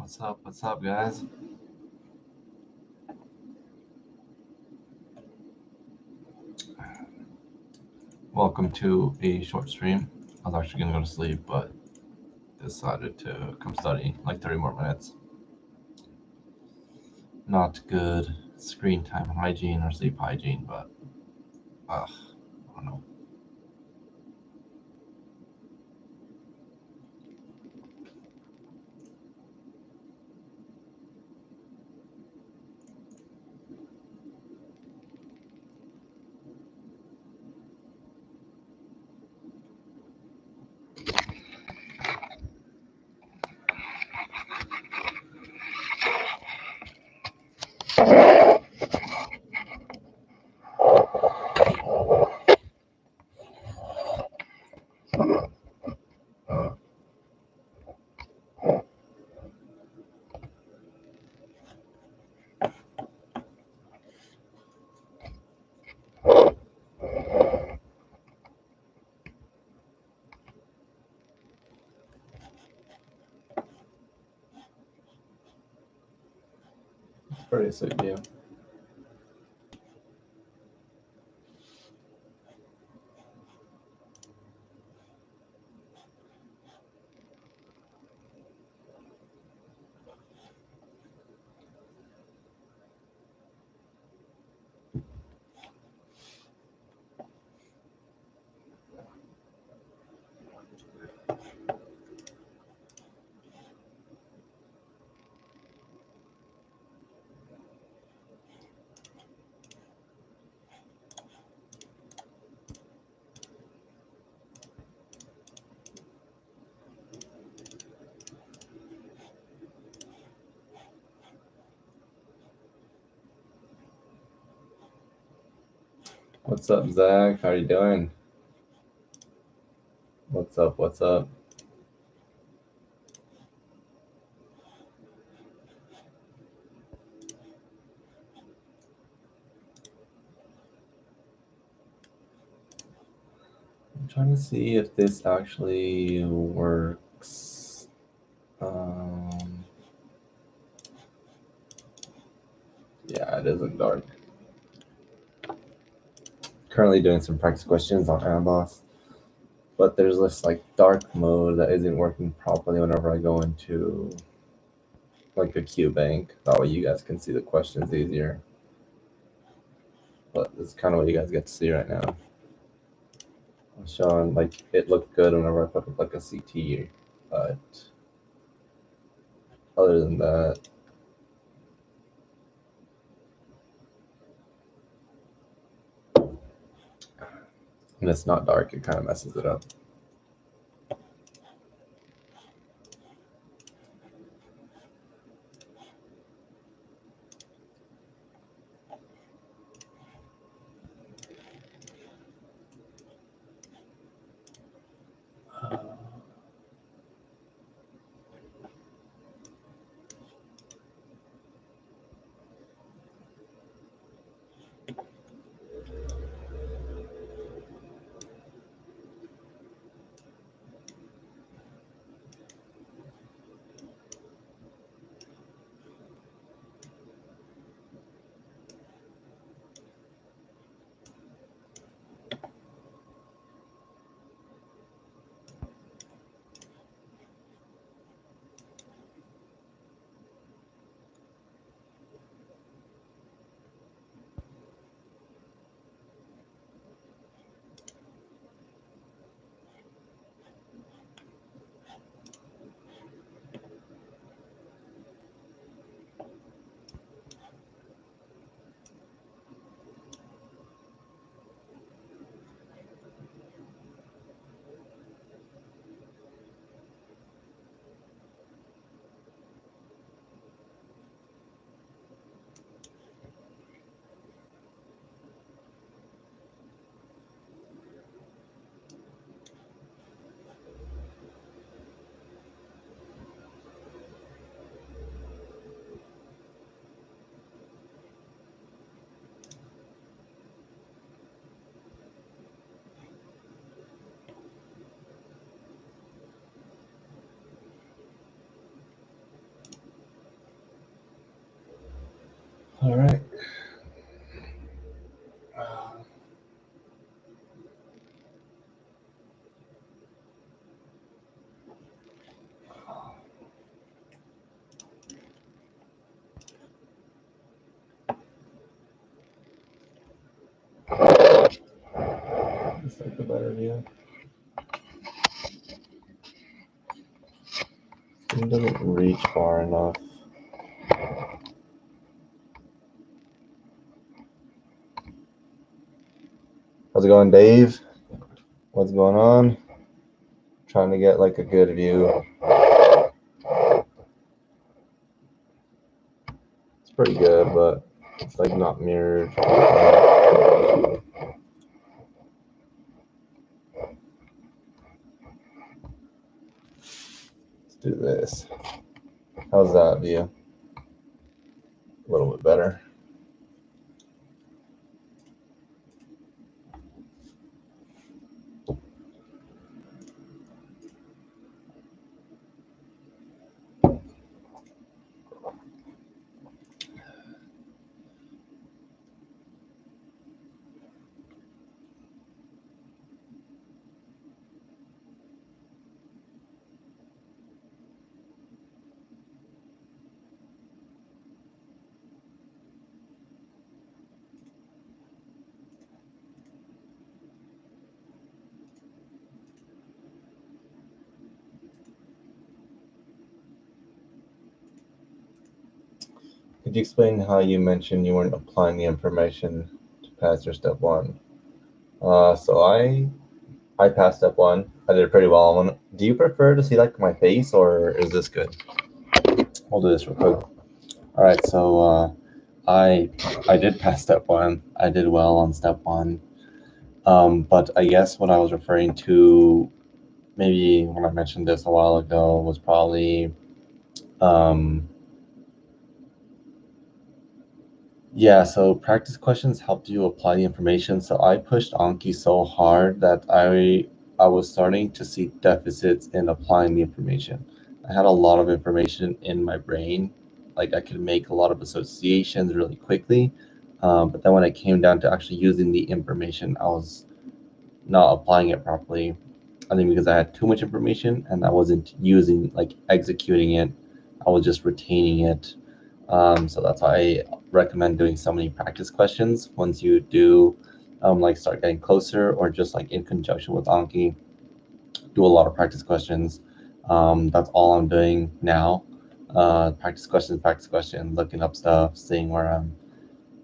What's up? What's up, guys? Welcome to a short stream. I was actually gonna go to sleep, but decided to come study like 30 more minutes. Not good screen time hygiene or sleep hygiene, but I don't know. Pretty sick, yeah. What's up, Zach? How are you doing? What's up? What's up? I'm trying to see if this actually works. Yeah, it isn't dark. Currently doing some practice questions on Amboss, but there's this like dark mode that isn't working properly whenever I go into like a Q bank. That way you guys can see the questions easier. But this is kind of what you guys get to see right now. I'm showing like it looked good whenever I put up like a CT, but other than that, when it's not dark, it kind of messes it up. Take a better view. It doesn't reach far enough. How's it going, Dave? What's going on? Trying to get like a good view. It's pretty good, but it's like not mirrored. Let's do this. How's that view? A little bit better. Could you explain how you mentioned you weren't applying the information to pass your step one? So I passed step one. I did pretty well. Do you prefer to see like my face, or is this good? We'll do this real quick. All right, so I did pass step one. I did well on step one. But I guess what I was referring to, maybe when I mentioned this a while ago, was probably yeah, so practice questions helped you apply the information. So I pushed Anki so hard that I was starting to see deficits in applying the information. I had a lot of information in my brain, like I could make a lot of associations really quickly. But then when it came down to actually using the information, I was not applying it properly. I think because I had too much information and I wasn't using, like executing it, I was just retaining it. So that's why I recommend doing so many practice questions once you do like start getting closer, or just like in conjunction with Anki, do a lot of practice questions. That's all I'm doing now. Practice questions, looking up stuff, seeing where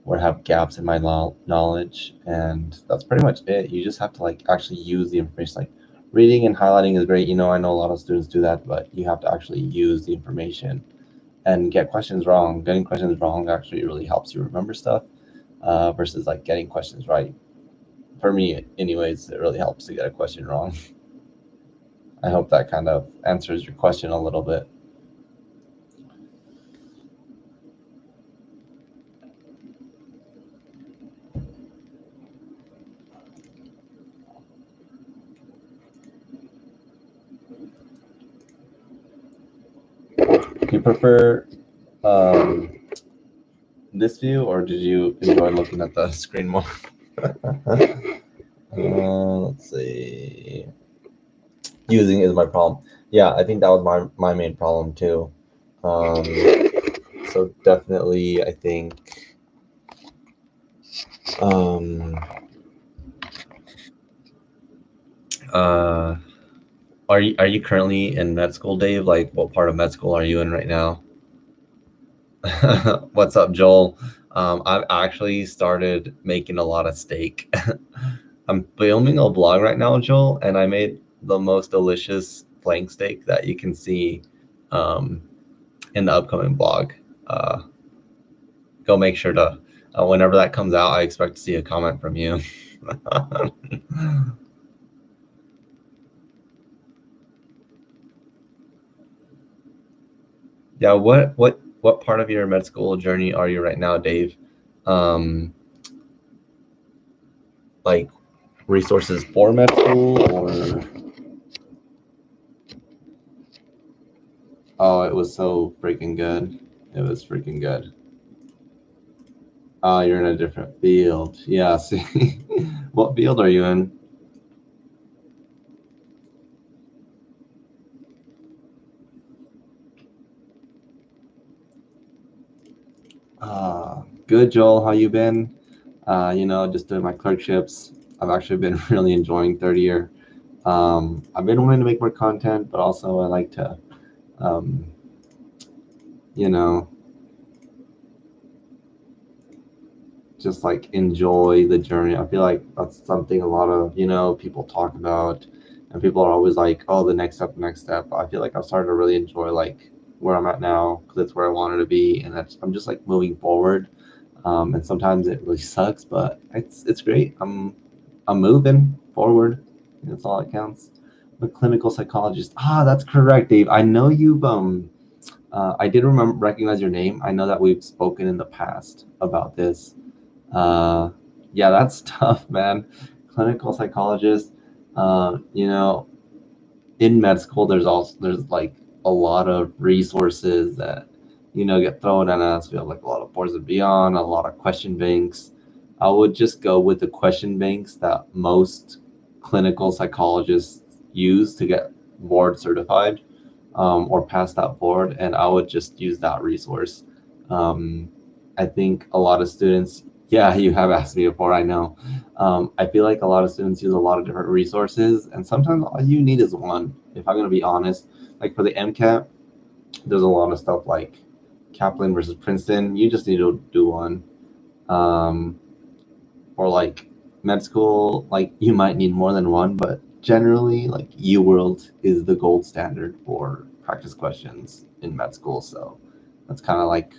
I have gaps in my knowledge, and that's pretty much it. You just have to like actually use the information. Like reading and highlighting is great. I know a lot of students do that, but you have to actually use the information and get questions wrong. Getting questions wrong actually really helps you remember stuff versus like getting questions right. For me, anyways, it really helps to get a question wrong. I hope that kind of answers your question a little bit. Do you prefer this view, or did you enjoy looking at the screen more? Let's see. Using is my problem. Yeah, I think that was my main problem too. So definitely, I think. Are you currently in med school, Dave? Like, what part of med school are you in right now? What's up, Joel? I've actually started making a lot of steak. I'm filming a vlog right now, Joel, and I made the most delicious flank steak that you can see in the upcoming vlog. Go make sure to, whenever that comes out, I expect to see a comment from you. Yeah, what part of your med school journey are you right now, Dave? Like resources for med school, or oh, it was so freaking good. It was freaking good. Oh, you're in a different field. Yeah, see. What field are you in? Good, Joel. How you been? Just doing my clerkships. I've actually been really enjoying third year. I've been wanting to make more content, but also I like to, you know, just like enjoy the journey. I feel like that's something a lot of, people talk about, and people are always like, oh, the next step, the next step. I feel like I've started to really enjoy like where I'm at now because it's where I wanted to be, and I'm just like moving forward. And sometimes it really sucks, but it's great. I'm moving forward. That's all that counts. I'm a clinical psychologist. Ah, that's correct, Dave. I know you've I did recognize your name. I know that we've spoken in the past about this. Yeah, that's tough, man. Clinical psychologist. You know, in med school, there's like a lot of resources that get thrown at us. We have like a lot of boards and beyond, a lot of question banks. I would just go with the question banks that most clinical psychologists use to get board certified, or pass that board, and I would just use that resource. Um, I think a lot of students, yeah, you have asked me before, I know. I feel like a lot of students use a lot of different resources, and sometimes all you need is one, if I'm going to be honest. Like for the MCAT, there's a lot of stuff like Kaplan versus Princeton. You just need to do one. Um, or like med school, like you might need more than one, but generally, like UWorld is the gold standard for practice questions in med school. So that's kind of like,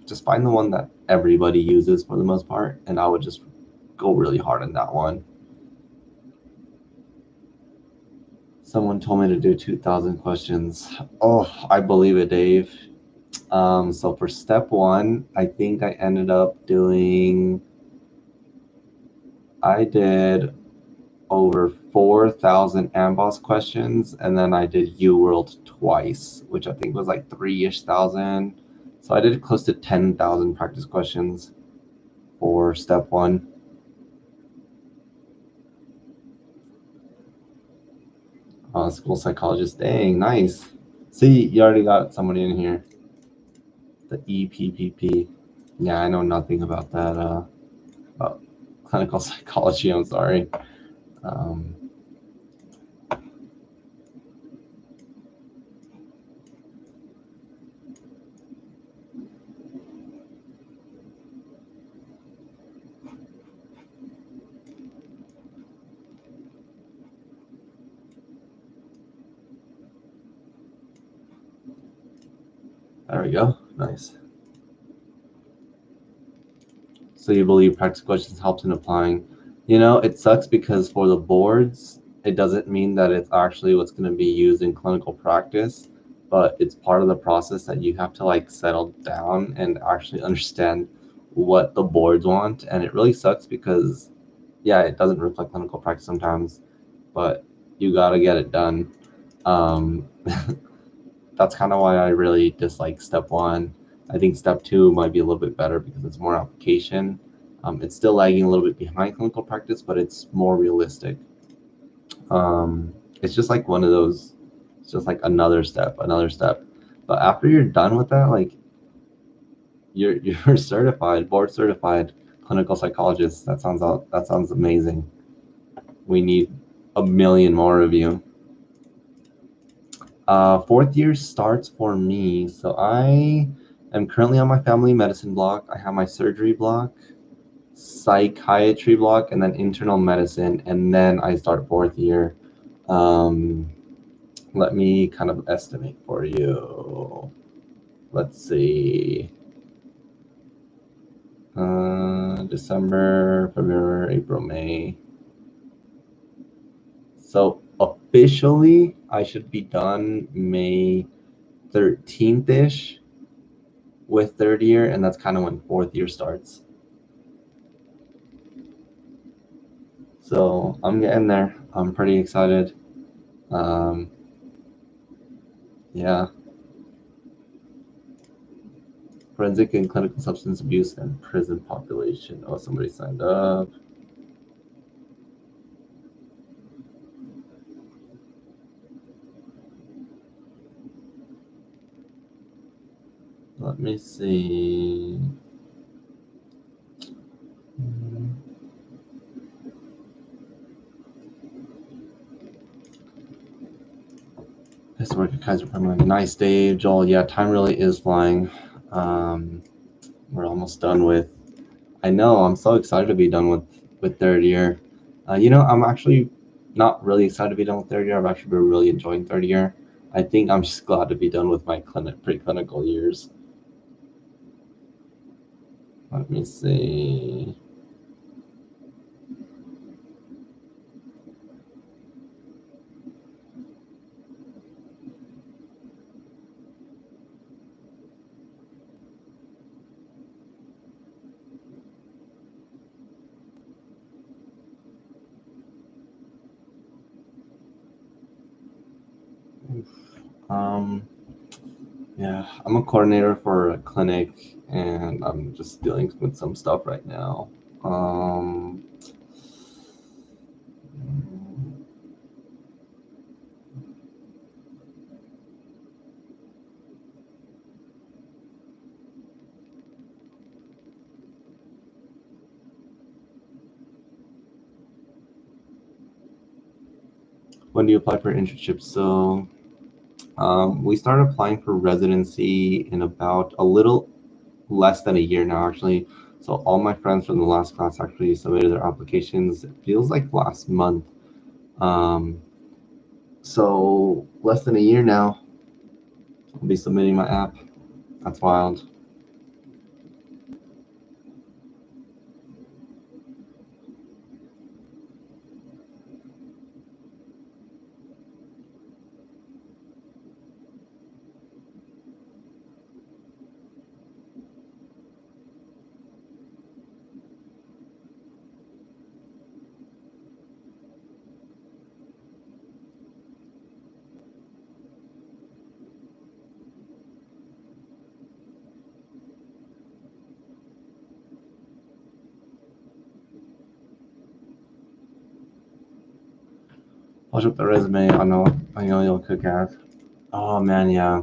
just find the one that everybody uses for the most part, and I would just go really hard on that one. Someone told me to do 2,000 questions. Oh, I believe it, Dave. So for step one, I think I did over 4,000 AMBOSS questions, and then I did UWorld twice, which I think was like 3-ish thousand. So I did close to 10,000 practice questions for step one. School psychologist, dang, nice. See, you already got somebody in here. The EPPP. Yeah, I know nothing about that, about clinical psychology, I'm sorry. There we go, nice. So you believe practice questions helps in applying. It sucks because for the boards, it doesn't mean that it's actually what's going to be used in clinical practice, but it's part of the process that you have to like settle down and actually understand what the boards want. And it really sucks because, yeah, it doesn't reflect clinical practice sometimes, but you got to get it done. Um, that's kind of why I really dislike step one. I think step two might be a little bit better because it's more application. It's still lagging a little bit behind clinical practice, but it's more realistic. It's just like one of those, it's just like another step, another step. But after you're done with that, like you're certified, board certified clinical psychologist. That sounds amazing. We need a million more of you. Fourth year starts for me. So I am currently on my family medicine block. I have my surgery block, psychiatry block, and then internal medicine. And then I start fourth year. Let me kind of estimate for you. Let's see. December, February, April, May. So officially, I should be done May 13th-ish with third year, and that's kind of when fourth year starts. So I'm getting there. I'm pretty excited. Yeah. Forensic and clinical substance abuse and prison population. Oh, somebody signed up. Let me see. Just work at Kaiser Permanente. Nice day, Joel. Yeah, time really is flying. We're almost done with. I know. I'm so excited to be done with third year. I'm actually not really excited to be done with third year. I've actually been really enjoying third year. I think I'm just glad to be done with my preclinical years. Let me see. Yeah, I'm a coordinator for a clinic, and I'm just dealing with some stuff right now. When do you apply for internships? So we started applying for residency in about a little less than a year now, actually. So all my friends from the last class actually submitted their applications. It feels like last month. So less than a year now, I'll be submitting my app. That's wild. Push up the resume. I know you'll cook ass. Oh man, yeah.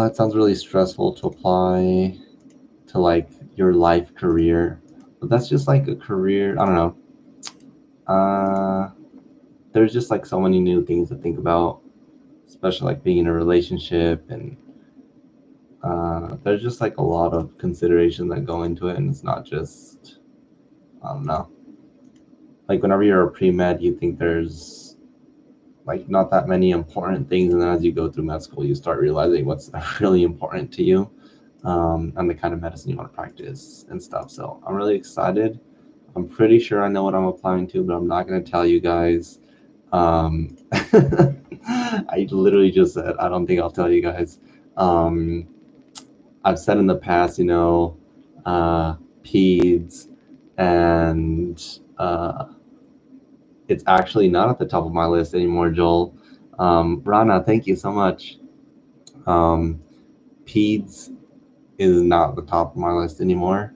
It sounds really stressful to apply to like your life career, but that's just like a career. I don't know. There's just like so many new things to think about, especially like being in a relationship, and there's just like a lot of consideration that go into it, and it's not just, I don't know. Like whenever you're a pre-med, you think there's like not that many important things, and then as you go through med school, you start realizing what's really important to you, and the kind of medicine you want to practice and stuff. So I'm really excited. I'm pretty sure I know what I'm applying to, but I'm not going to tell you guys. I literally just said I don't think I'll tell you guys. I've said in the past, peds, and it's actually not at the top of my list anymore, Joel. Rana, thank you so much. Peds is not the top of my list anymore.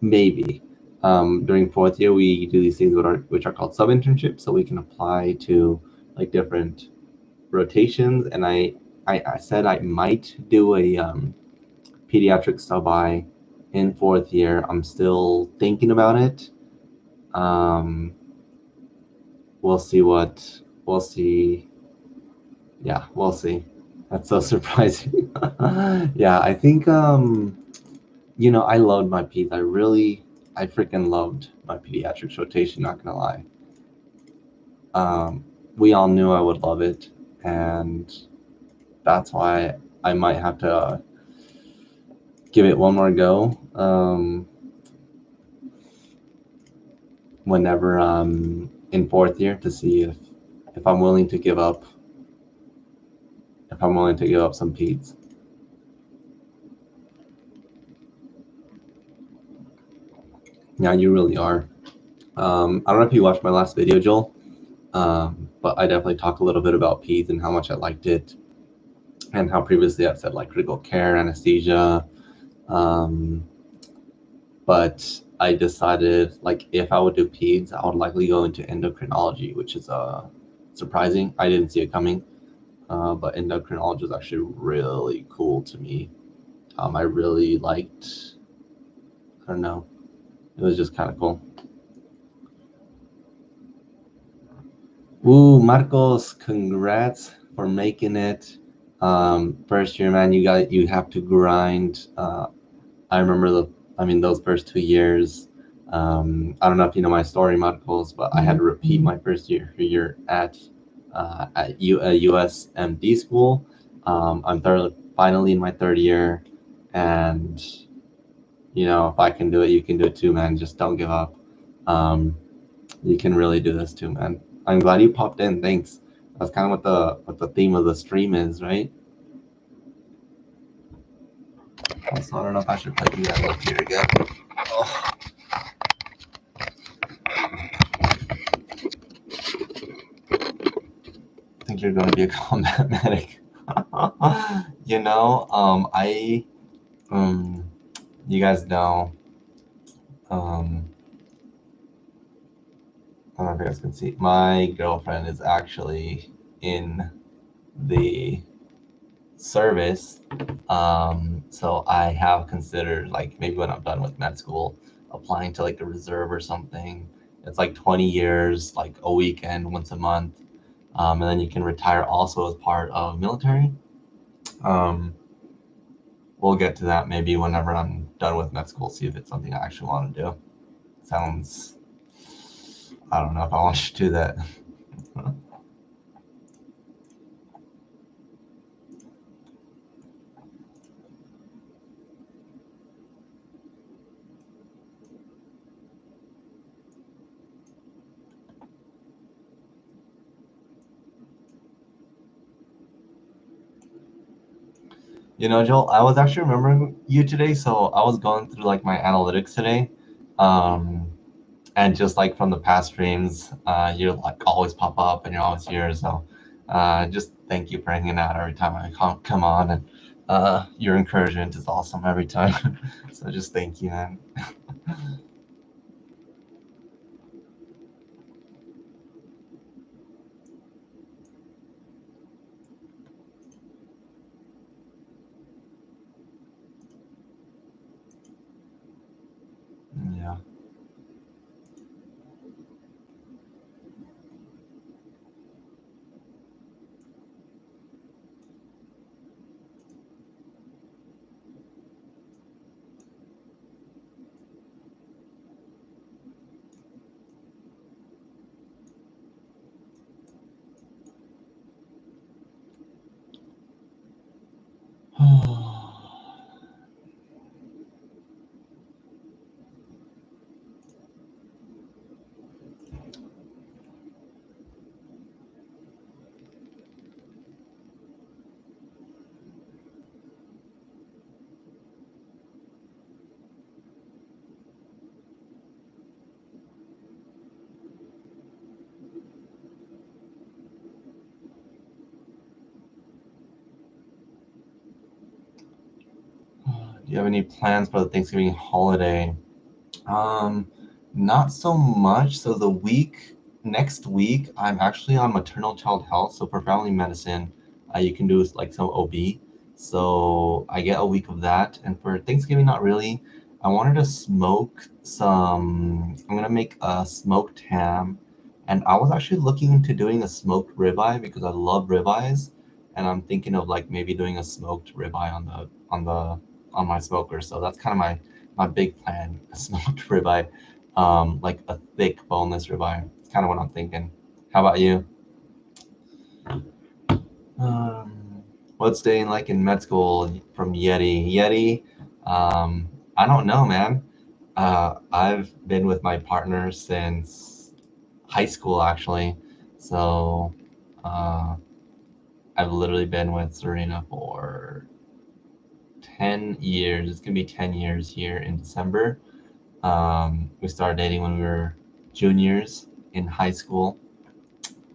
Maybe. During fourth year, we do these things which are called sub-internships, so we can apply to like different rotations. And I said I might do a pediatric sub-I in fourth year. I'm still thinking about it. We'll see. Yeah, we'll see. That's so surprising. Yeah, I think I loved my peds. I freaking loved my pediatrics rotation, not gonna lie. We all knew I would love it, and that's why I might have to give it one more go. Whenever I'm in fourth year, to see if I'm willing to give up some peds. Yeah, you really are. I don't know if you watched my last video, Joel, but I definitely talk a little bit about peds and how much I liked it, and how previously I've said like critical care, anesthesia, but I decided like if I would do peds, I would likely go into endocrinology, which is surprising. I didn't see it coming, but endocrinology is actually really cool to me. I really liked. I don't know. It was just kind of cool. Ooh, Marcos, congrats for making it. First year, man, you have to grind. I remember those first 2 years. I don't know if you know my story, Marcos, but I had to repeat my first year at USMD school. I'm finally in my third year, and if I can do it, you can do it too, man. Just don't give up. Um, you can really do this too, man. I'm glad you popped in. Thanks. That's kind of what the theme of the stream is, right? Also, I don't know if I should plug you guys up here again. Oh. I think you're going to be a combat medic. You guys know, I don't know if you guys can see, my girlfriend is actually in the service. So I have considered, like, maybe when I'm done with med school, applying to like the reserve or something. It's like 20 years, like a weekend once a month. And then you can retire also as part of military. We'll get to that maybe whenever I'm done with med school, see if it's something I actually want to do. Sounds, I don't know if I want to do that. Joel, I was actually remembering you today, so I was going through like my analytics today. And just like from the past streams, you're like always pop up and you're always here. So just thank you for hanging out every time I come on, and your encouragement is awesome every time. So just thank you, man. Yeah. Do you have any plans for the Thanksgiving holiday? Not so much. So next week, I'm actually on maternal child health. So for family medicine, you can do like some OB. So I get a week of that. And for Thanksgiving, not really. I wanted to smoke I'm gonna make a smoked ham. And I was actually looking into doing a smoked ribeye because I love ribeyes. And I'm thinking of like maybe doing a smoked ribeye on my smoker. So that's kind of my big plan, a smoked ribeye, like a thick boneless ribeye. It's kind of what I'm thinking. How about you? What's staying like in med school from Yeti? Yeti, I don't know, man. I've been with my partner since high school, actually. So I've literally been with Serena for 10 years. It's gonna be 10 years here in December. We started dating when we were juniors in high school.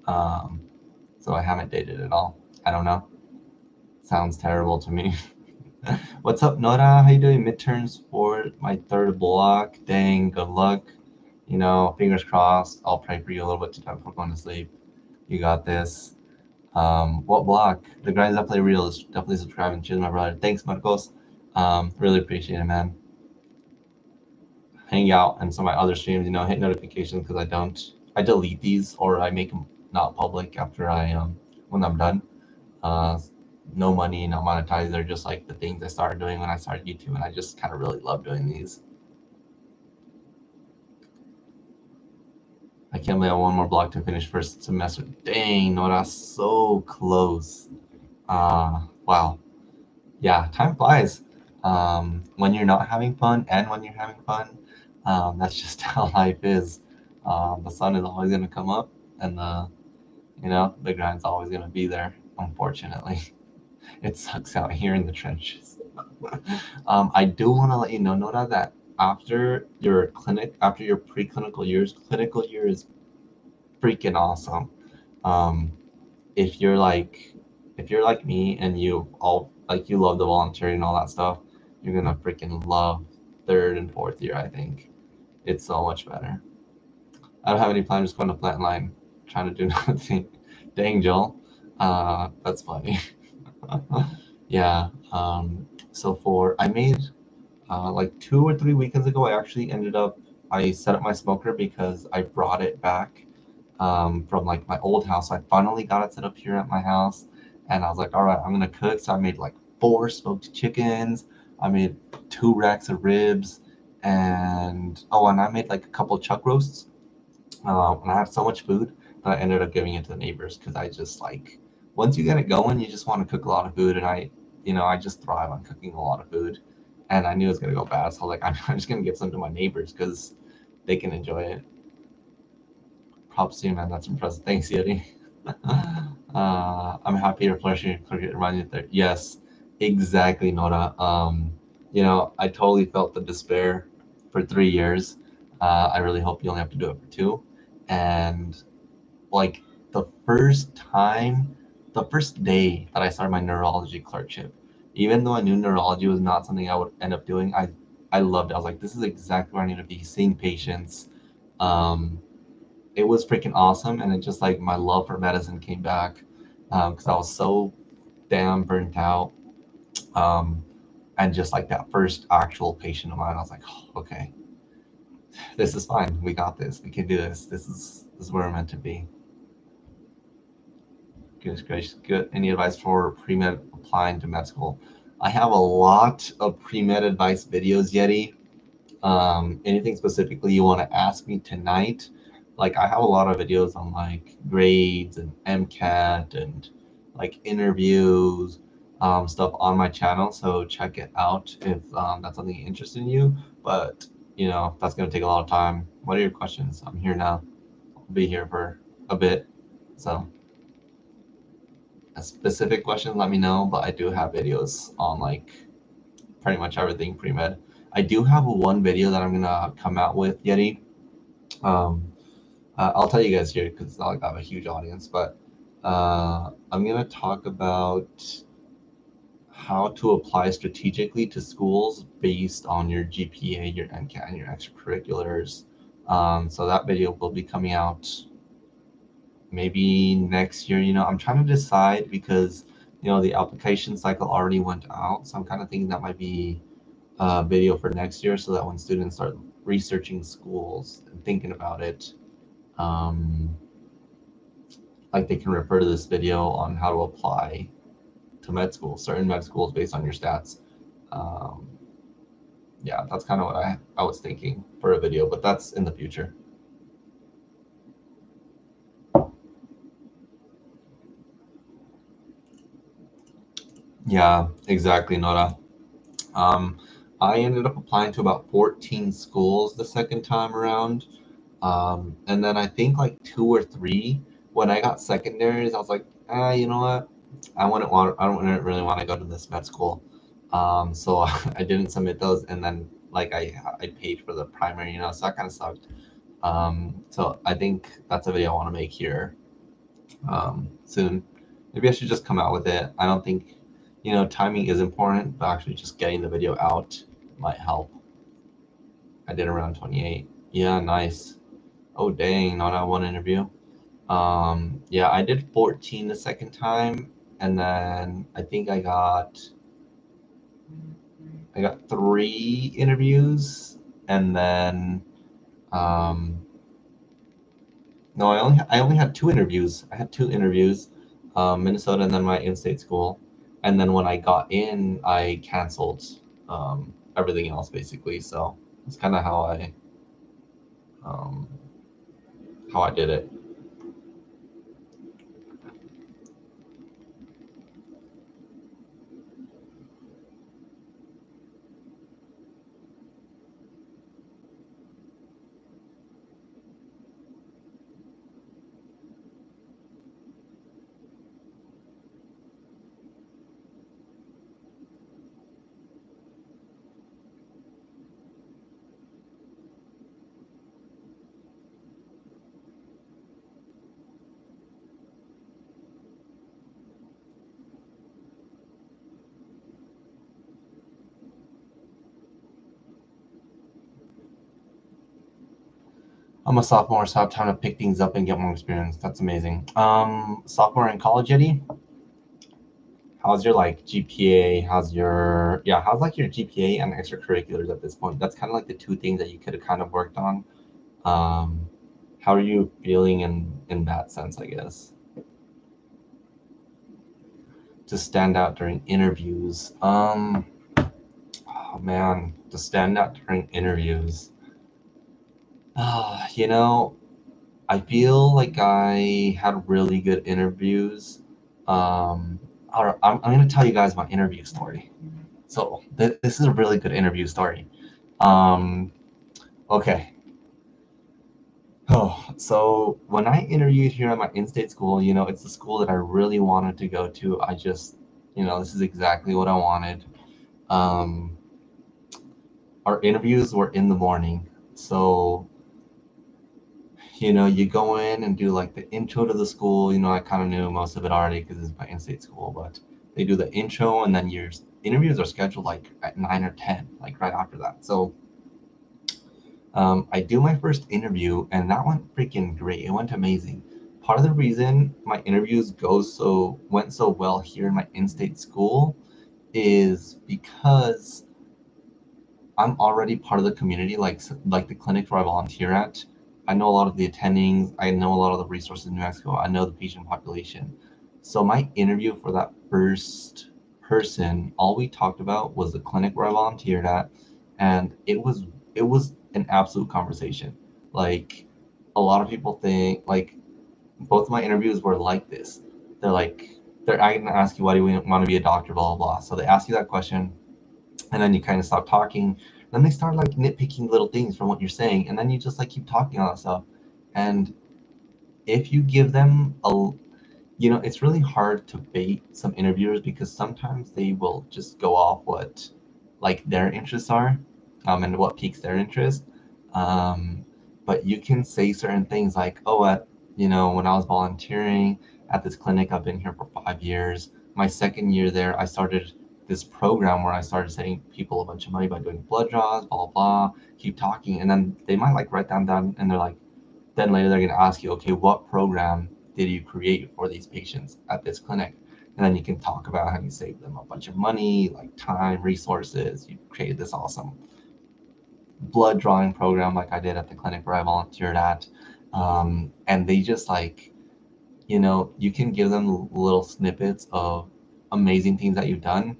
So I haven't dated at all. I don't know. Sounds terrible to me. What's up, Nora? How you doing? Midterms for my third block. Dang, good luck. Fingers crossed. I'll pray for you a little bit before going to sleep. You got this. What block? The guys that play real is definitely subscribe and cheers, my brother. Thanks, Marcos. Really appreciate it, man. Hang out and some of my other streams, hit notifications because I delete these or I make them not public after when I'm done. No money, not monetized. They're just like the things I started doing when I started YouTube, and I just kind of really love doing these. I can't believe I have one more block to finish first semester. Dang, no, that's so close. Wow. Yeah, time flies. When you're not having fun and when you're having fun, that's just how life is. The sun is always gonna come up, and the grind's always gonna be there. Unfortunately, it sucks out here in the trenches. I do want to let you know, Nora, that after your preclinical years, clinical year is freaking awesome. Um, if you're like me and you love the volunteering and all that stuff, you're gonna freaking love third and fourth year. I think it's so much better. I don't have any plans, just going to plant line, trying to do nothing. Dang, Joel, that's funny. Yeah. So I made like 2 or 3 weekends ago, I set up my smoker because I brought it back from like my old house. I finally got it set up here at my house, and I was like, all right, I'm gonna cook. So I made like 4 smoked chickens. I made 2 racks of ribs, and I made like a couple chuck roasts. And I had so much food that I ended up giving it to the neighbors because I just like once you get it going, you just want to cook a lot of food, and I just thrive on cooking a lot of food, and I knew it was gonna go bad, so like I'm just gonna give some to my neighbors because they can enjoy it. Props to you, man. That's impressive. Thanks, Yeti. I'm happy you're flashing your cricket reminding there. Yes, exactly, Nora. I totally felt the despair for 3 years. I really hope you only have to do it for 2. And like the first day that I started my neurology clerkship, even though I knew neurology was not something I would end up doing, I loved it. I was like, this is exactly where I need to be, seeing patients. Um, it was freaking awesome, and it just like my love for medicine came back because I was so damn burnt out. Um, and just like that first actual patient of mine, I was like, oh, okay, this is fine. We got this. We can do this. This is where we're meant to be. Goodness gracious, good. Any advice for pre-med applying to med school? I have a lot of pre-med advice videos, Yeti. Anything specifically you want to ask me tonight? Like I have a lot of videos on like grades and MCAT and like interviews, stuff on my channel. So check it out if that's something interested in you. But that's gonna take a lot of time. What are your questions? I'm here now. I'll be here for a bit. So a specific question, let me know. But I do have videos on like pretty much everything pre-med. I do have one video that I'm gonna come out with, Yeti. Um, I'll tell you guys here because it's not like I have a huge audience, but I'm gonna talk about how to apply strategically to schools based on your GPA, your MCAT, and your extracurriculars. So that video will be coming out maybe next year. I'm trying to decide because the application cycle already went out, so I'm kind of thinking that might be a video for next year, so that when students start researching schools and thinking about it, like they can refer to this video on how to apply to certain med schools based on your stats. Um, yeah, that's kind of what I was thinking for a video, but that's in the future. Yeah, exactly, Nora. Um, I ended up applying to about 14 schools the second time around. And then I think like 2 or 3, when I got secondaries, I was like, you know what? I don't really want to go to this med school. So I didn't submit those, and then like I paid for the primary, so that kind of sucked. So I think that's a video I want to make here soon. Maybe I should just come out with it. I don't think, timing is important, but actually just getting the video out might help. I did around 28. Yeah, nice. Oh dang, not that one interview. Yeah, I did 14 the second time, and then I think I got 3 interviews, and then No, I only had 2 interviews. I had 2 interviews, Minnesota and then my in-state school. And then when I got in, I canceled everything else basically. So it's kind of um, how I did it. I'm a sophomore, so I have time to pick things up and get more experience. That's amazing. Sophomore in college, Eddie? How's your like GPA? How's like your GPA and extracurriculars at this point? That's kind of like the 2 things that you could have kind of worked on. Um, how are you feeling in that sense, I guess? To stand out during interviews. Oh man, to stand out during interviews. You know, I feel like I had really good interviews. All right, I'm going to tell you guys my interview story. So this is a really good interview story. Um, okay. Oh, so when I interviewed here at my in-state school, it's the school that I really wanted to go to. This is exactly what I wanted. Um, our interviews were in the morning. So you go in and do like the intro to the school. I kind of knew most of it already because it's my in-state school, but they do the intro and then your interviews are scheduled like at 9 or 10, like right after that. So I do my first interview and that went freaking great. It went amazing. Part of the reason my interviews went so well here in my in-state school is because I'm already part of the community, like the clinics where I volunteer at. I know a lot of the attendings. I know a lot of the resources in New Mexico. I know the patient population. So my interview for that first person, all we talked about was the clinic where I volunteered at, and it was an absolute conversation. Like a lot of people think like both of my interviews were like this. They're like they're going to ask you why do you want to be a doctor, blah blah blah. So they ask you that question and then you kind of stop talking. Then they start like nitpicking little things from what you're saying, and then you just like keep talking all that stuff. And if you give them it's really hard to bait some interviewers because sometimes they will just go off what like their interests are, and what piques their interest. Um, but you can say certain things like, oh, when I was volunteering at this clinic, I've been here for 5 years. My second year there, I started this program where I started saving people a bunch of money by doing blood draws, blah, blah, blah, keep talking. And then they might like write down and they're like, then later they're going to ask you, okay, what program did you create for these patients at this clinic? And then you can talk about how you saved them a bunch of money, like time, resources. You created this awesome blood drawing program like I did at the clinic where I volunteered at. And they just like, you can give them little snippets of amazing things that you've done.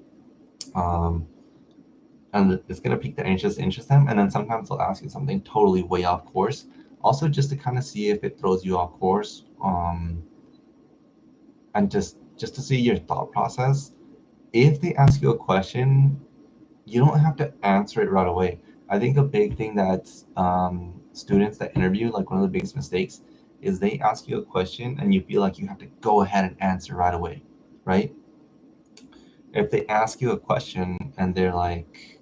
Um, and it's going to pique their interest them. And then sometimes they'll ask you something totally way off course. Also, just to kind of see if it throws you off course, and just to see your thought process. If they ask you a question, you don't have to answer it right away. I think a big thing that students that interview, like one of the biggest mistakes, is they ask you a question and you feel like you have to go ahead and answer right away, right? If they ask you a question and they're like,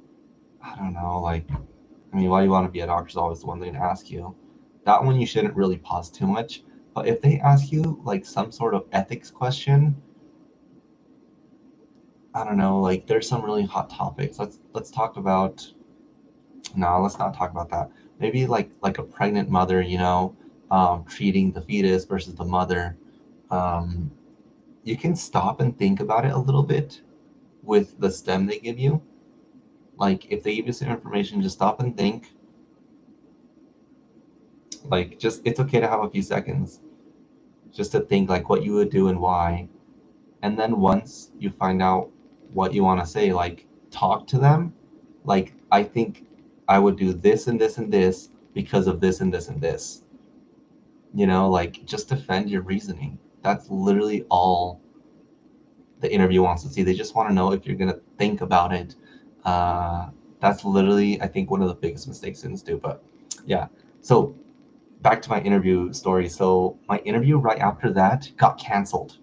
I don't know, like, I mean, why do you want to be a doctor is always the one thing to ask you. That one you shouldn't really pause too much. But if they ask you like some sort of ethics question, I don't know, like there's some really hot topics. Let's talk about no, let's not talk about that. Maybe like a pregnant mother, treating the fetus versus the mother. Um, you can stop and think about it a little bit with the STEM they give you. Like if they give you some information, just stop and think. Like, just, it's okay to have a few seconds just to think like what you would do and why. And then once you find out what you want to say, like, talk to them. Like, I think I would do this and this and this because of this and this and this. You know, like, just defend your reasoning. That's literally all the interview wants to see. They just want to know if you're going to think about it. That's literally, I think, one of the biggest mistakes students do. But yeah, so back to my interview story. So my interview right after that got canceled,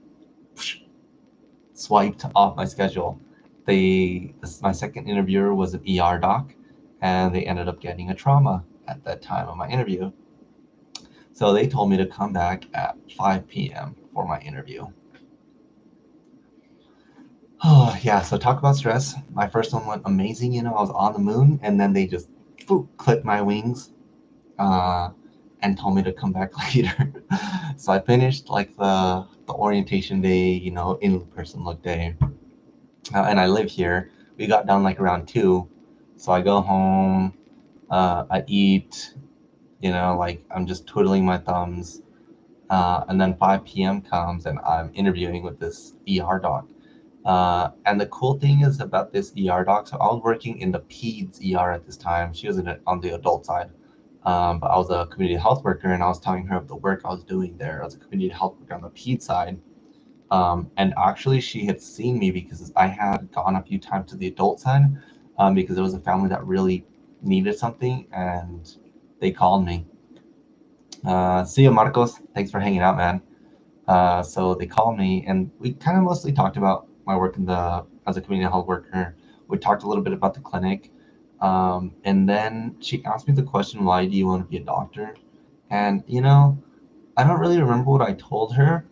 swiped off my schedule. My second interviewer was an ER doc, and they ended up getting a trauma at that time of my interview. So they told me to come back at 5 p.m. for my interview. Oh, yeah, so talk about stress. My first one went amazing, you know, I was on the moon, and then they just clipped my wings and told me to come back later. So I finished like the orientation day, you know, in-person look day. And I live here. We got done like around 2. So I go home, I eat, you know, like I'm just twiddling my thumbs. And then 5 p.m. comes and I'm interviewing with this ER doc. And the cool thing is about this ER doc, so I was working in the peds ER at this time. She was on the adult side. But I was a community health worker, and I was telling her of the work I was doing there as a community health worker on the ped side. And actually, she had seen me because I had gone a few times to the adult side because there was a family that really needed something, and they called me. See you, Marcos. Thanks for hanging out, man. So they called me, and we kind of mostly talked about my work as a community health worker. We talked a little bit about the clinic, and then she asked me the question, "Why do you want to be a doctor?" And you know, I don't really remember what I told her,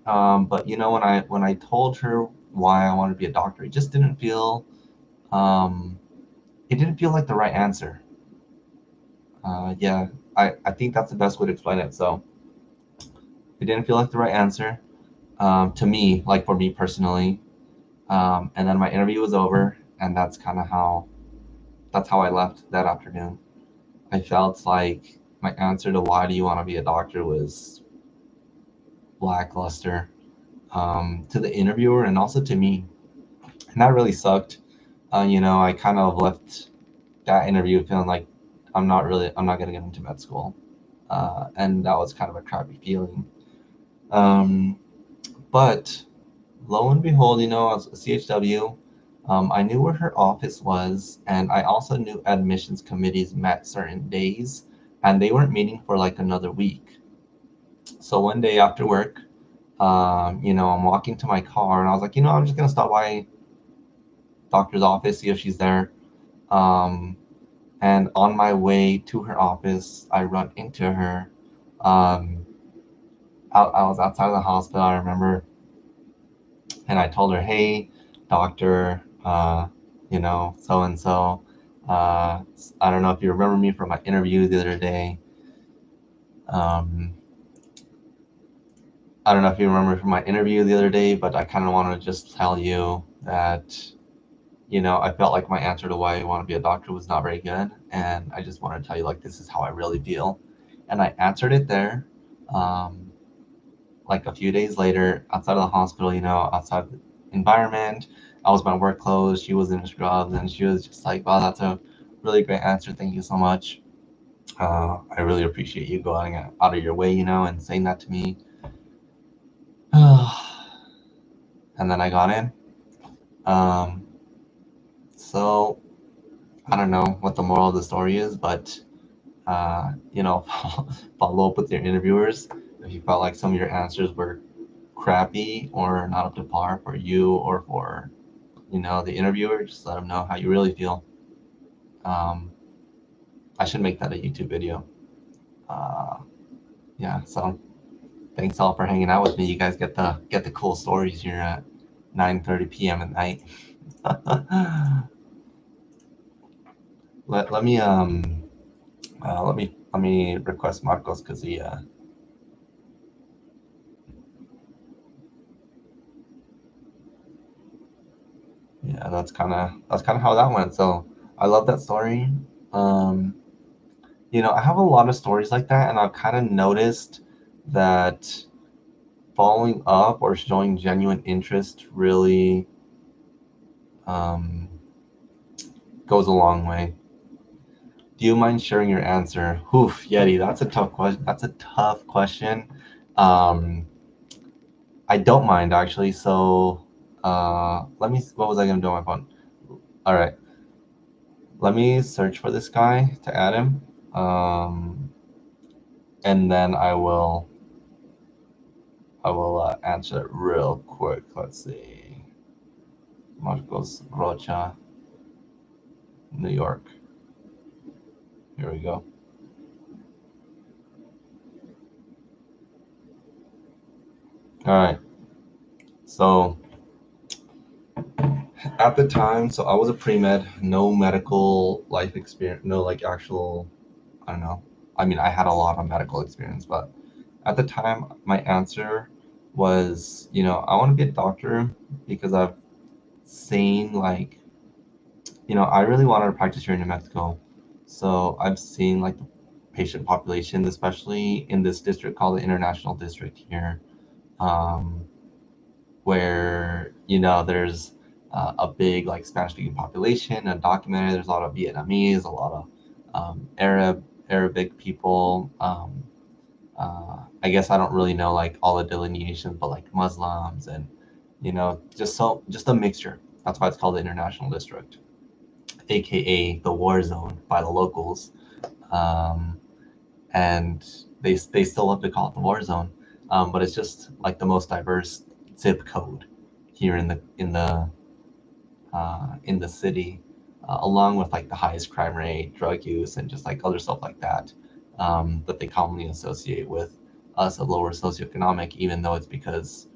but you know, when I told her why I wanted to be a doctor, um, it didn't feel like the right answer. Yeah, I think that's the best way to explain it. So it didn't feel like the right answer to me, like for me personally. And then my interview was over, and that's how I left that afternoon. I felt like my answer to why do you want to be a doctor was lackluster to the interviewer and also to me, and that really sucked. You know, I kind of left that interview feeling like I'm not gonna get into med school, and that was kind of a crappy feeling. Um, but lo and behold, you know, as a CHW, I knew where her office was, and I also knew admissions committees met certain days, and they weren't meeting for like another week. So one day after work, you know, I'm walking to my car, and I was like, you know, I'm just gonna stop by doctor's office, see if she's there. Um, and on my way to her office, I run into her. Um, I was outside of the hospital, I remember, and I told her, "Hey, doctor, you know, so and so. I don't know if you remember me from my interview the other day. Um, I don't know if you remember from my interview the other day, but I kind of want to just tell you that, you know, I felt like my answer to why I want to be a doctor was not very good, and I just want to tell you, like, this is how I really feel." And I answered it there. Um, like a few days later, outside of the hospital, you know, outside the environment, I was in my work clothes, she was in her scrubs, and she was just like, "Wow, that's a really great answer. Thank you so much. I really appreciate you going out of your way, you know, and saying that to me." And then I got in. Um, so I don't know what the moral of the story is, but you know, follow up with your interviewers if you felt like some of your answers were crappy or not up to par for you or for, you know, the interviewer. Just let them know how you really feel. Um, I should make that a YouTube video. Uh, yeah. So thanks all for hanging out with me. You guys get the cool stories here at 9:30 p.m. at night. let me let me request Marcos because he yeah, that's kind of how that went. So I love that story. Um, you know, I have a lot of stories like that, and I've kind of noticed that following up or showing genuine interest really goes a long way. Do you mind sharing your answer? Oof, Yeti, that's a tough question. That's a tough question. Um, I don't mind actually. So, let me. What was I gonna do on my phone? All right, let me search for this guy to add him, and then I will answer it real quick. Let's see. Marcos Rocha, New York. Here we go. All right. So at the time, so I was a pre-med, no medical life experience, no like actual, I don't know. I mean, I had a lot of medical experience, but at the time, my answer was, you know, I want to be a doctor because I've seen like, you know, I really wanted to practice here in New Mexico. So I've seen like the patient population, especially in this district called the International District here, um, where, you know, there's a big like Spanish-speaking population, undocumented. There's a lot of Vietnamese, a lot of Arabic people. I guess I don't really know like all the delineations, but like Muslims and, you know, just a mixture. That's why it's called the International District, aka the war zone by the locals. Um, and they still love to call it the war zone, but it's just like the most diverse zip code here in the city, along with like the highest crime rate, drug use, and just like other stuff like that, that they commonly associate with us a lower socioeconomic, even though it's because,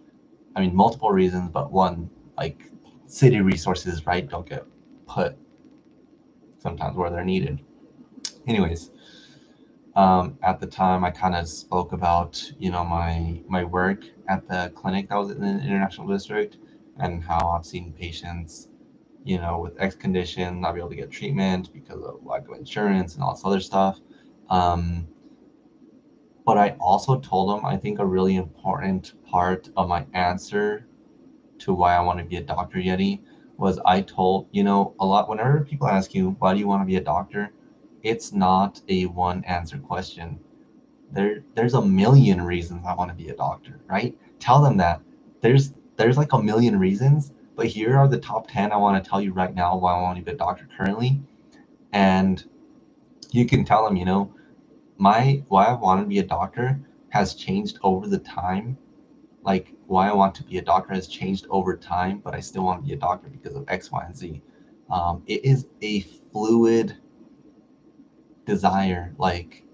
I mean, multiple reasons, but one, like city resources, right, don't get put sometimes where they're needed. Anyways, at the time, I kind of spoke about, you know, my work at the clinic that was in the International District and how I've seen patients, you know, with X condition not be able to get treatment because of lack of insurance and all this other stuff. Um, but I also told them I think a really important part of my answer to why I want to be a doctor, Yeti, was I told, you know, a lot whenever people ask you why do you want to be a doctor, it's not a one answer question. There's a million reasons I want to be a doctor, right? Tell them that there's like a million reasons, but here are the top 10 I want to tell you right now why I want to be a doctor currently. And you can tell them, you know, my why I want to be a doctor has changed over the time. Like why I want to be a doctor has changed over time, but I still want to be a doctor because of X, Y, and Z. It is a fluid desire. Like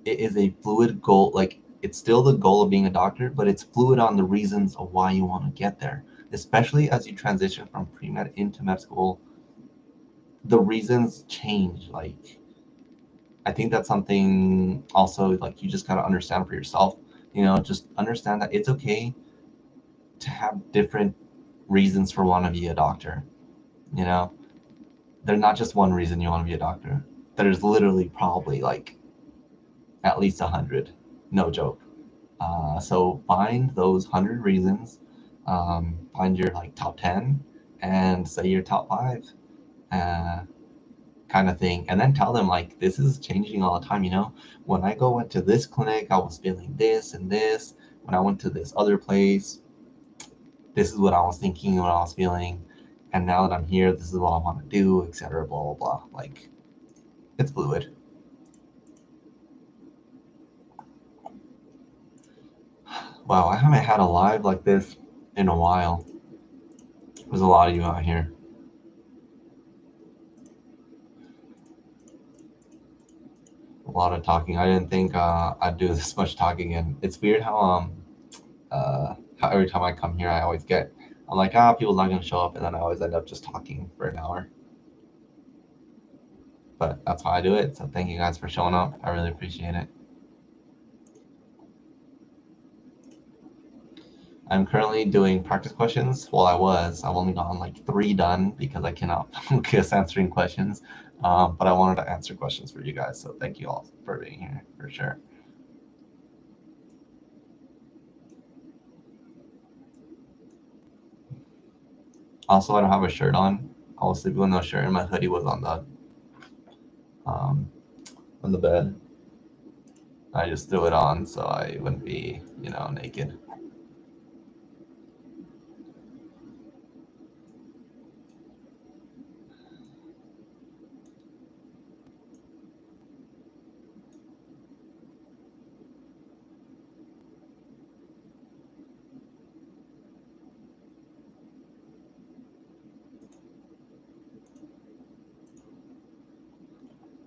it is a fluid goal. Like it's still the goal of being a doctor, but it's fluid on the reasons of why you want to get there. Especially as you transition from pre-med into med school, the reasons change. Like I think that's something also like you just gotta understand for yourself. You know, just understand that it's okay to have different reasons for want to be a doctor. You know, there's not just one reason you want to be a doctor. There's literally probably like at least 100. No joke. So find those 100 reasons, find your like top 10 and say your top five, uh, kind of thing. And then tell them like, this is changing all the time. You know, when I went to this clinic, I was feeling this and this. When I went to this other place, this is what I was thinking, what I was feeling. And now that I'm here, this is what I want to do, etc. Blah, blah, blah. Like it's fluid. Wow, I haven't had a live like this in a while. There's a lot of you out here. A lot of talking. I didn't think I'd do this much talking, and it's weird how every time I come here, I always get, I'm like, people's not gonna show up, and then I always end up just talking for an hour. But that's why I do it. So thank you guys for showing up. I really appreciate it. I'm currently doing practice questions. Well, I've only gotten like 3 done because I cannot focus answering questions. But I wanted to answer questions for you guys, so thank you all for being here, for sure. Also, I don't have a shirt on. I was sleeping with no shirt, and my hoodie was on the bed. I just threw it on so I wouldn't be, naked.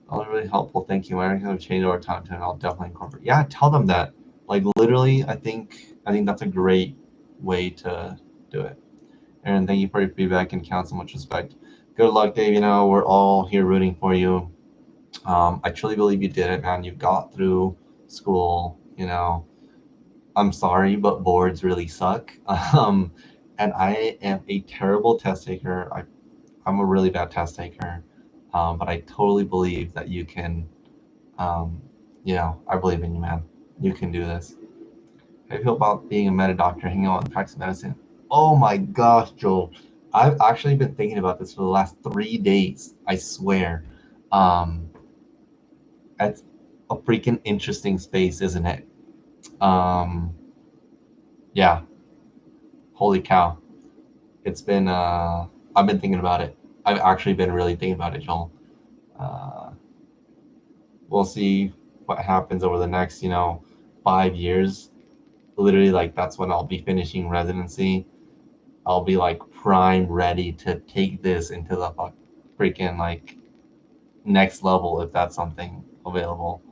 That was really helpful. Thank you. My ranking have changed over time, and I'll definitely incorporate. Yeah, tell them that. Like literally, I think that's a great way to do it. Aaron, thank you for your feedback and count so much respect. Good luck, Dave. We're all here rooting for you. I truly believe you did it, man. You got through school. I'm sorry, but boards really suck. And I am a terrible test taker. I'm a really bad test taker. But I totally believe that you can. I believe in you, man. You can do this. How do you feel about being a meta doctor, hanging out and practicing medicine? Oh my gosh, Joel. I've actually been thinking about this for the last 3 days. I swear. It's a freaking interesting space, isn't it? Yeah. Holy cow. It's been, I've been thinking about it. I've actually been really thinking about it, Joel. We'll see what happens over the next, 5 years. Literally, like, that's when I'll be finishing residency. I'll be like prime ready to take this into the freaking like next level if that's something available.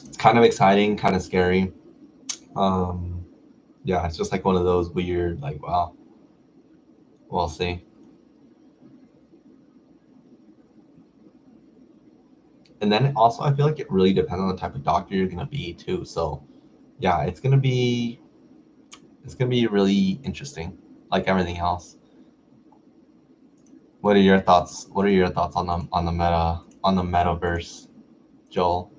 It's kind of exciting, kind of scary. Yeah, it's just like one of those weird, like, wow, we'll see. And then also, I feel like it really depends on the type of doctor you're gonna be too. So, yeah, it's gonna be really interesting, like everything else. What are your thoughts? What are your thoughts on the metaverse, Joel?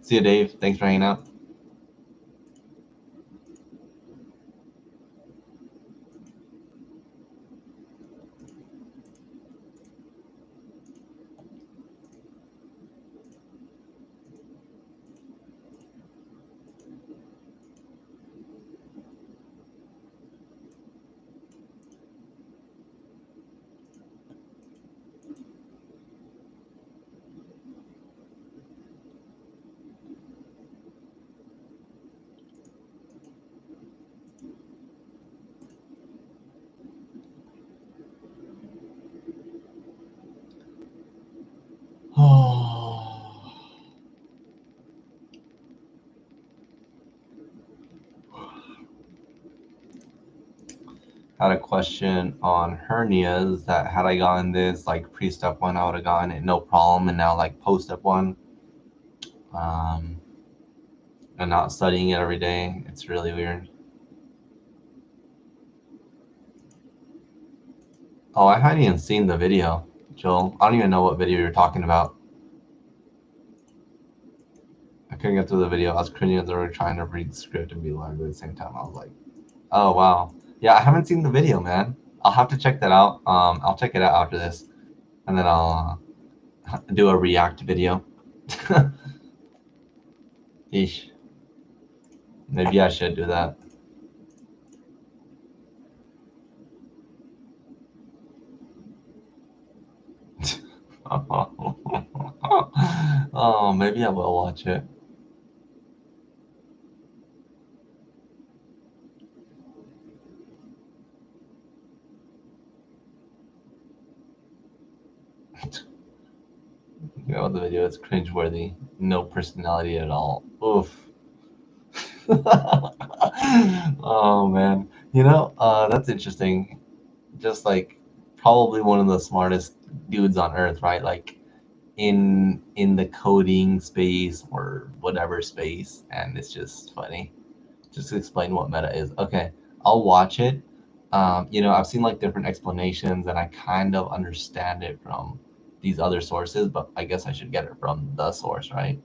See you, Dave. Thanks for hanging out. Had a question on hernias that had I gotten this like pre-step 1, I would have gotten it no problem, and now like post-step 1, and not studying it every day, it's really weird. Oh, I hadn't even seen the video, Joel. I don't even know what video you're talking about. I couldn't get through the video. I was cringing as they were trying to read the script and be learned at the same time. I was like, oh wow. Yeah, I haven't seen the video, man. I'll have to check that out. I'll check it out after this, and then I'll do a react video. Eesh. Maybe I should do that. Oh, maybe I will watch it. The video is cringeworthy. No personality at all. Oof. Oh man. That's interesting. Just like probably one of the smartest dudes on earth, right? Like in the coding space or whatever space, and it's just funny. Just to explain what meta is. Okay, I'll watch it. You know, I've seen like different explanations, and I kind of understand it from these other sources, but I guess I should get it from the source, right?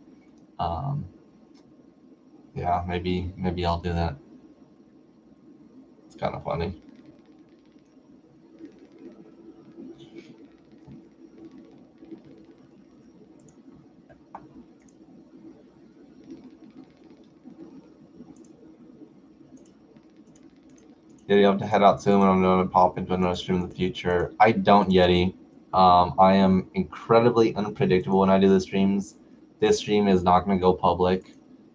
Yeah, maybe I'll do that. It's kind of funny. Yeah, you have to head out soon, and I'm going to pop into another stream in the future. I don't, Yeti. I am incredibly unpredictable when I do the streams. This stream is not going to go public.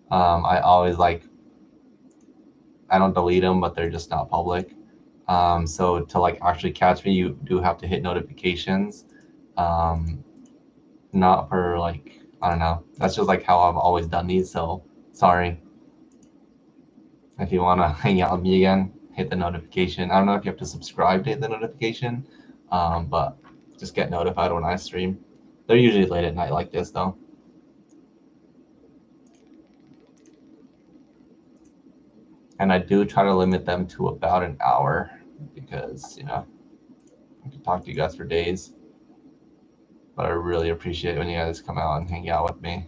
I always like, I don't delete them, but they're just not public. So to like actually catch me, you do have to hit notifications. Not for like, I don't know. That's just like how I've always done these. So sorry. If you want to hang out with me again, hit the notification. I don't know if you have to subscribe to hit the notification, but just get notified when I stream. They're usually late at night like this, though. And I do try to limit them to about an hour because, you know, I can talk to you guys for days. But I really appreciate when you guys come out and hang out with me.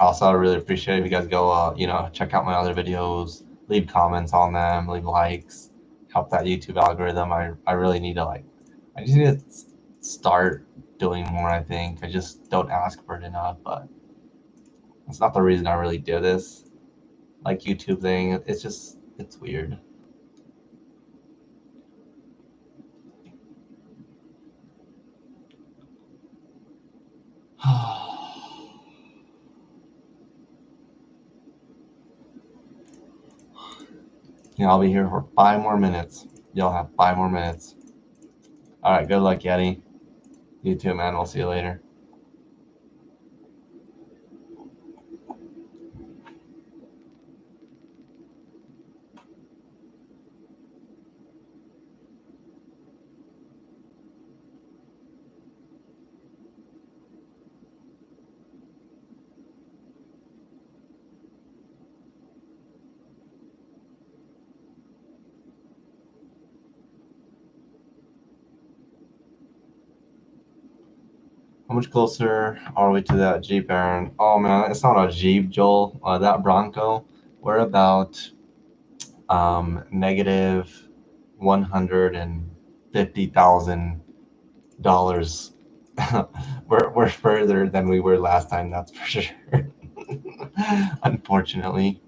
Also, I really appreciate if you guys go, you know, check out my other videos, leave comments on them, leave likes, help that YouTube algorithm. I really need to like, I just need to start doing more. I think I just don't ask for it enough, but it's not the reason I really do this, like YouTube thing. It's just, it's weird. Yeah, I'll be here for 5 more minutes. You'll have 5 more minutes. All right, good luck, Yeti. You too, man. We'll see you later. How much closer are we to that Jeep, Aaron? Oh man, it's not a Jeep, Joel. That Bronco, we're about negative $150,000. we're further than we were last time, that's for sure. Unfortunately.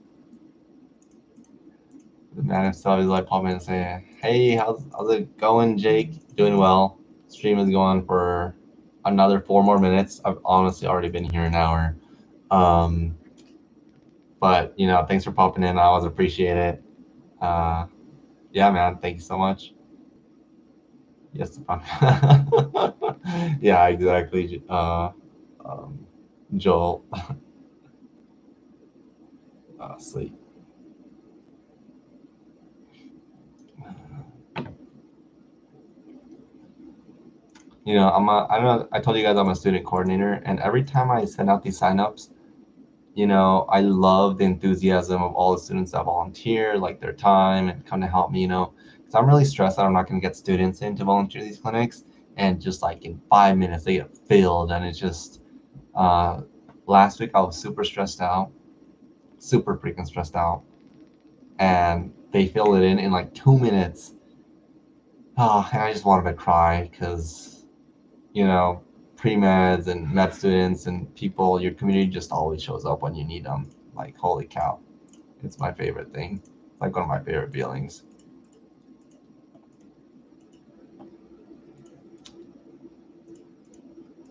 The man himself is like popping and saying, "Hey, how's it going, Jake? Doing well. Stream is going for another 4 more minutes. I've honestly already been here an hour. But you know, thanks for popping in. I always appreciate it. Yeah, man, thank you so much. Yes, yeah, exactly. Joel, sleep. You know, I don't know. I told you guys I'm a student coordinator, and every time I send out these signups, you know, I love the enthusiasm of all the students that volunteer, like their time and come to help me, you know, because I'm really stressed that I'm not going to get students in to volunteer these clinics. And just like in 5 minutes, they get filled. And it's just, last week I was super stressed out, super freaking stressed out. And they filled it in like 2 minutes. Oh, and I just wanted to cry because, you know, pre-meds and med students and people, your community just always shows up when you need them. Like, holy cow. It's my favorite thing. It's like one of my favorite feelings.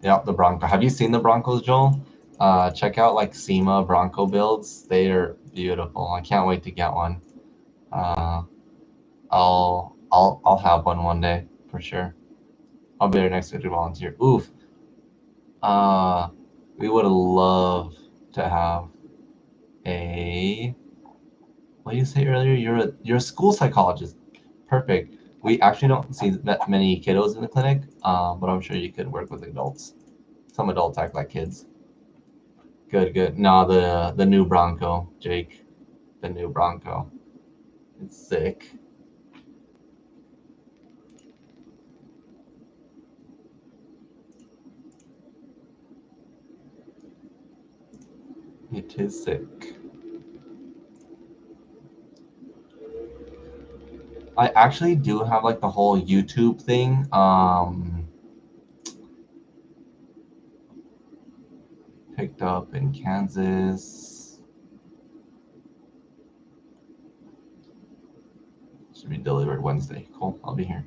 Yep, the Bronco. Have you seen the Broncos, Joel? Check out like SEMA Bronco builds. They are beautiful. I can't wait to get one. I'll have one day for sure. I'll be there next week to volunteer. Oof. We would love to have a what did you say earlier? You're a school psychologist. Perfect. We actually don't see that many kiddos in the clinic, but I'm sure you could work with adults. Some adults act like kids. Good, good. No, the new Bronco, Jake. The new Bronco. It's sick. It is sick. I actually do have like the whole YouTube thing. Picked up in Kansas. Should be delivered Wednesday. Cool. I'll be here.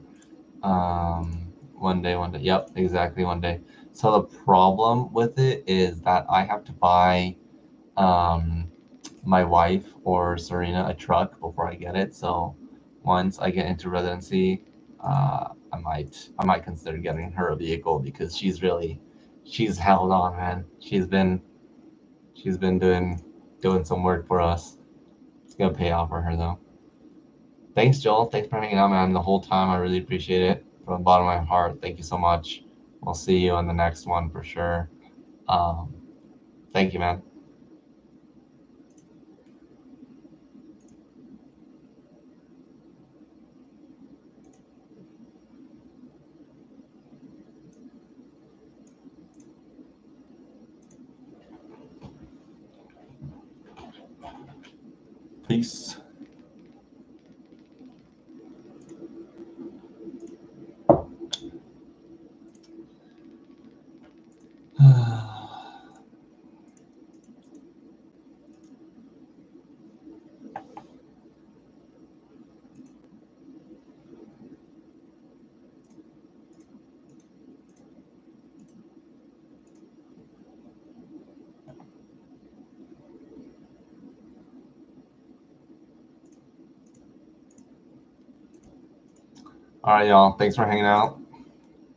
One day. Yep, exactly one day. So the problem with it is that I have to buy my wife or Serena a truck before I get it. So once I get into residency, I might consider getting her a vehicle because she's held on, man. She's been doing some work for us. It's gonna pay off for her though. Thanks, Joel. Thanks for hanging out, man, the whole time. I really appreciate it from the bottom of my heart. Thank you so much. We'll see you on the next one for sure. Um, Thank you, man. Peace. All right, y'all. Thanks for hanging out.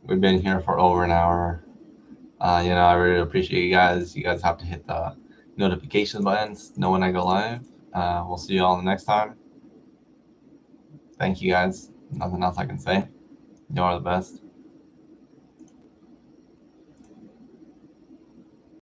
We've been here for over an hour. I really appreciate you guys. You guys have to hit the notification buttons, know when I go live. We'll see you all the next time. Thank you guys. Nothing else I can say. You are the best.